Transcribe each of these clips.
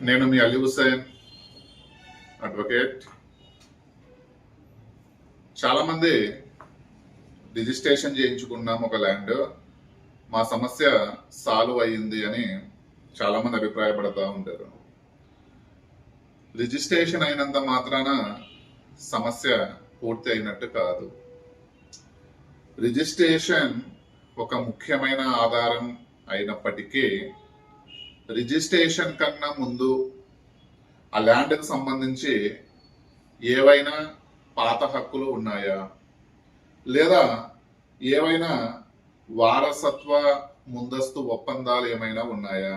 నేను మీ అలీ హుస్సేన్ అడ్వకేట్. చాలా మంది రిజిస్ట్రేషన్ చేయించుకున్నాం ఒక ల్యాండ్, మా సమస్య సాల్వ్ అయ్యింది అని చాలా మంది అభిప్రాయపడతా ఉంటారు. రిజిస్ట్రేషన్ అయినంత మాత్రాన సమస్య పూర్తి అయినట్టు కాదు. రిజిస్ట్రేషన్ ఒక ముఖ్యమైన ఆధారం అయినప్పటికీ రిజిస్ట్రేషన్ కన్నా ముందు ఆ ల్యాండ్కి సంబంధించి ఏవైనా పాత హక్కులు ఉన్నాయా, లేదా ఏవైనా వారసత్వ ముందస్తు ఒప్పందాలు ఏమైనా ఉన్నాయా,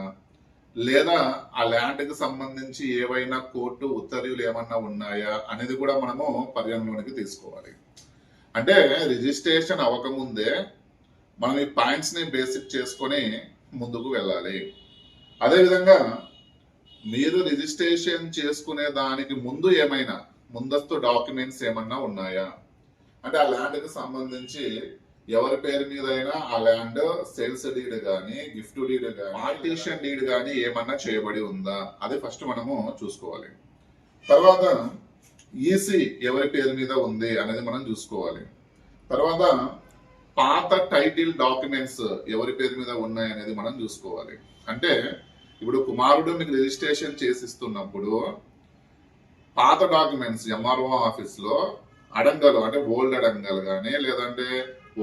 లేదా ఆ ల్యాండ్కి సంబంధించి ఏవైనా కోర్టు ఉత్తర్వులు ఏమన్నా ఉన్నాయా అనేది కూడా మనము పరిగణలోనికి తీసుకోవాలి. అంటే రిజిస్ట్రేషన్ అవ్వకముందే మనం ఈ పాయింట్స్ని బేసిక్ చేసుకొని ముందుకు వెళ్ళాలి. అదేవిధంగా మీరు రిజిస్ట్రేషన్ చేసుకునే దానికి ముందు ఏమైనా ముందస్తు డాక్యుమెంట్స్ ఏమన్నా ఉన్నాయా, అంటే ఆ ల్యాండ్కి సంబంధించి ఎవరి పేరు మీద అయినా ఆ ల్యాండ్ సేల్స్ డీడ్ కానీ, గిఫ్ట్ డీడ్ కానీ, పార్టీషన్ డీడ్ కానీ ఏమన్నా చేయబడి ఉందా, అది ఫస్ట్ మనము చూసుకోవాలి. తర్వాత ఈసీ ఎవరి పేరు మీద ఉంది అనేది మనం చూసుకోవాలి. తర్వాత పాత టైటిల్ డాక్యుమెంట్స్ ఎవరి పేరు మీద ఉన్నాయి అనేది మనం చూసుకోవాలి. అంటే ఇప్పుడు కుమారుడు మీకు రిజిస్ట్రేషన్ చేసిస్తున్నప్పుడు పాత డాక్యుమెంట్స్ ఎంఆర్ఓ ఆఫీస్లో అడంగలు, అంటే ఓల్డ్ అడంగలు కానీ లేదంటే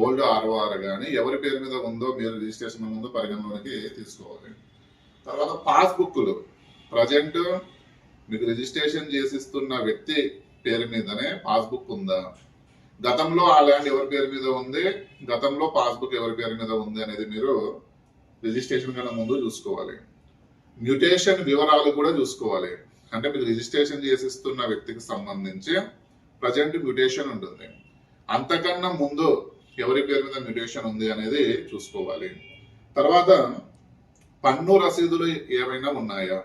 ఓల్డ్ ఆర్ఓఆర్ కానీ ఎవరి పేరు మీద ఉందో మీరు రిజిస్ట్రేషన్ ముందు పరిగణలోకి తీసుకోవాలి. తర్వాత పాస్బుక్లు ప్రజెంట్ మీకు రిజిస్ట్రేషన్ చేసిస్తున్న వ్యక్తి పేరు మీదనే పాస్బుక్ ఉందా, గతంలో ఆ ల్యాండ్ ఎవరి పేరు మీద ఉంది, గతంలో పాస్బుక్ ఎవరి పేరు మీద ఉంది అనేది మీరు రిజిస్ట్రేషన్ కన్నా ముందు చూసుకోవాలి. మ్యూటేషన్ వివరాలు కూడా చూసుకోవాలి. అంటే మీరు రిజిస్ట్రేషన్ చేసిస్తున్న వ్యక్తికి సంబంధించి ప్రజెంట్ మ్యూటేషన్ ఉంటుంది, అంతకన్నా ముందు ఎవరి పేరు మీద మ్యూటేషన్ ఉంది అనేది చూసుకోవాలి. తర్వాత పన్ను రసీదులు ఏమైనా ఉన్నాయా,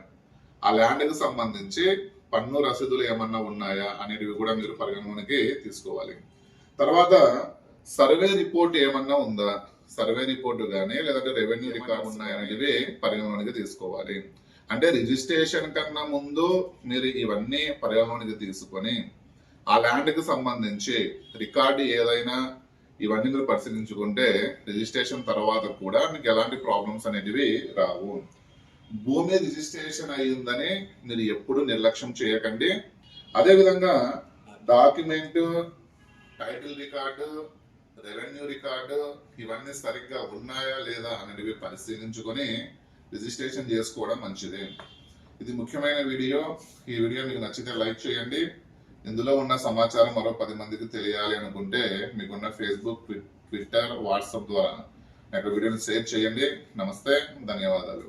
ఆ ల్యాండ్కి సంబంధించి పన్ను రసీదులు ఏమన్నా ఉన్నాయా అనేటివి కూడా మీరు పరిగణలోనికి తీసుకోవాలి. తర్వాత సర్వే రిపోర్ట్ ఏమన్నా ఉందా, సర్వే రిపోర్టు కానీ లేదంటే రెవెన్యూ రికార్డు ఉన్నాయనేవి పరిగణలోనికి తీసుకోవాలి. అంటే రిజిస్ట్రేషన్ కన్నా ముందు మీరు ఇవన్నీ పరిగణలోనికి తీసుకొని ఆ ల్యాండ్కి సంబంధించి రికార్డు ఏదైనా ఇవన్నీ మీరు పరిశీలించుకుంటే రిజిస్ట్రేషన్ తర్వాత కూడా మీకు ఎలాంటి ప్రాబ్లమ్స్ అనేటివి రావు. భూమి రిజిస్ట్రేషన్ అయ్యిందని మీరు ఎప్పుడు నిర్లక్ష్యం చేయకండి. అదేవిధంగా document, title record, revenue record ఇవన్నీ సరిగ్గా ఉన్నాయా లేదా అనేవి పరిశీలించుకొని రిజిస్ట్రేషన్ చేసుకోవడం మంచిది. ఇది ముఖ్యమైన వీడియో. ఈ వీడియో మీకు నచ్చితే లైక్ చేయండి. ఇందులో ఉన్న సమాచారం మరో 10 మందికి తెలియాలి అనుకుంటే మీకున్న ఫేస్బుక్, ట్విట్టర్, వాట్సాప్ ద్వారా వీడియోని షేర్ చేయండి. నమస్తే, ధన్యవాదాలు.